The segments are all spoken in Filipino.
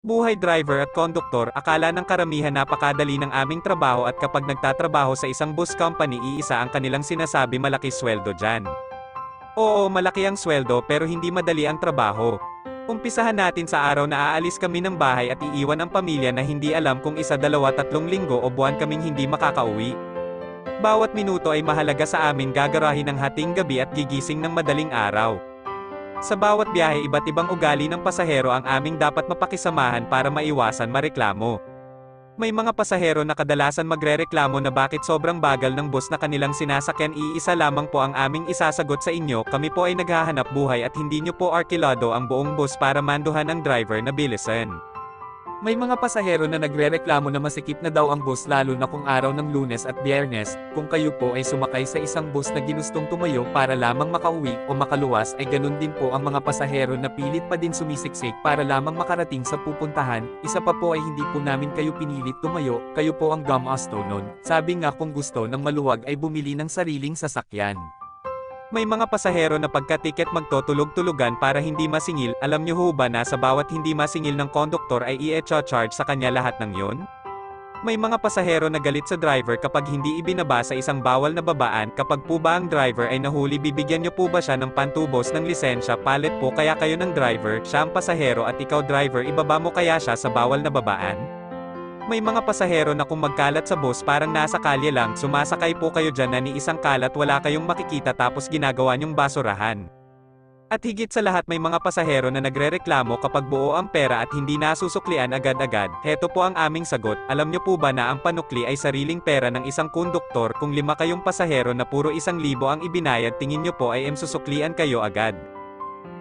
Buhay driver at konduktor, akala ng karamihan napakadali ng aming trabaho at kapag nagtatrabaho sa isang bus company iisa ang kanilang sinasabi malaki sweldo dyan. Oo, malaki ang sweldo pero hindi madali ang trabaho. Umpisahan natin sa araw na aalis kami ng bahay at iiwan ang pamilya na hindi alam kung isa, dalawa, 3 linggo o buwan kaming hindi makakauwi. Bawat minuto ay mahalaga sa amin, gagarahin ng hating gabi at gigising ng madaling araw. Sa bawat biyahe iba't ibang ugali ng pasahero ang aming dapat mapakisamahan para maiwasan mareklamo. May mga pasahero na kadalasan magrereklamo na bakit sobrang bagal ng bus na kanilang sinasakyan. Iisa lamang po ang aming isasagot sa inyo, kami po ay naghahanap buhay at hindi nyo po arkilado ang buong bus para manduhan ang driver na bilisan. May mga pasahero na nagrereklamo na masikip na daw ang bus lalo na kung araw ng Lunes at Biyernes. Kung kayo po ay sumakay sa isang bus na ginustong tumayo para lamang makauwi o makaluwas ay ganun din po ang mga pasahero na pilit pa din sumisiksik para lamang makarating sa pupuntahan. Isa pa po ay hindi po namin kayo pinilit tumayo, kayo po ang gumasto nun. Sabi nga kung gusto ng maluwag ay bumili ng sariling sasakyan. May mga pasahero na pagka-ticket magtutulog-tulugan para hindi masingil. Alam nyo ho ba na sa bawat hindi masingil ng konduktor ay i-charge sa kanya lahat ng yon? May mga pasahero na galit sa driver kapag hindi ibinaba sa isang bawal na babaan. Kapag po ba ang driver ay nahuli, bibigyan nyo po ba siya ng pantubos ng lisensya? Palit po kaya kayo ng driver, siya ang pasahero at ikaw driver, ibaba mo kaya siya sa bawal na babaan? May mga pasahero na kung magkalat sa bus parang nasa kalye lang, sumasakay po kayo dyan na ni isang kalat wala kayong makikita tapos ginagawa nyong basurahan. At higit sa lahat may mga pasahero na nagrereklamo kapag buo ang pera at hindi nasusuklian agad-agad. Heto po ang aming sagot, alam nyo po ba na ang panukli ay sariling pera ng isang konduktor? Kung 5 kayong pasahero na puro 1,000 ang ibinayad, tingin nyo po ay susuklian kayo agad?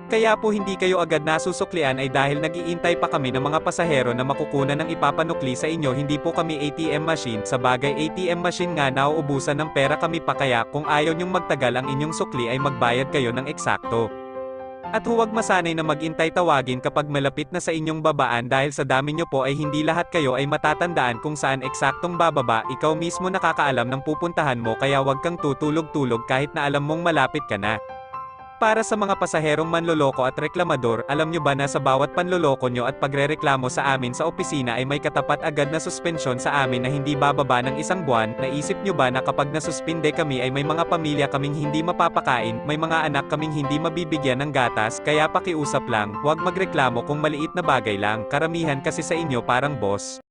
Kaya po hindi kayo agad nasusuklian ay dahil nag-iintay pa kami ng mga pasahero na makukunan ng ipapanukli sa inyo. Hindi po kami ATM machine, sa bagay ATM machine nga nauubusan ng pera kami pa, kaya kung ayaw nyong magtagal ang inyong sukli ay magbayad kayo ng eksakto. At huwag masanay na mag-intay tawagin kapag malapit na sa inyong babaan dahil sa dami nyo po ay hindi lahat kayo ay matatandaan kung saan eksaktong bababa. Ikaw mismo nakakaalam ng pupuntahan mo, kaya wag kang tutulog-tulog kahit na alam mong malapit ka na. Para sa mga pasaherong manloloko at reklamador, alam nyo ba na sa bawat panloloko nyo at pagrereklamo sa amin sa opisina ay may katapat agad na suspensyon sa amin na hindi bababa ng 1 buwan? Naisip nyo ba na kapag nasuspinde kami ay may mga pamilya kaming hindi mapapakain, may mga anak kaming hindi mabibigyan ng gatas? Kaya pakiusap lang, huwag magreklamo kung maliit na bagay lang. Karamihan kasi sa inyo parang boss.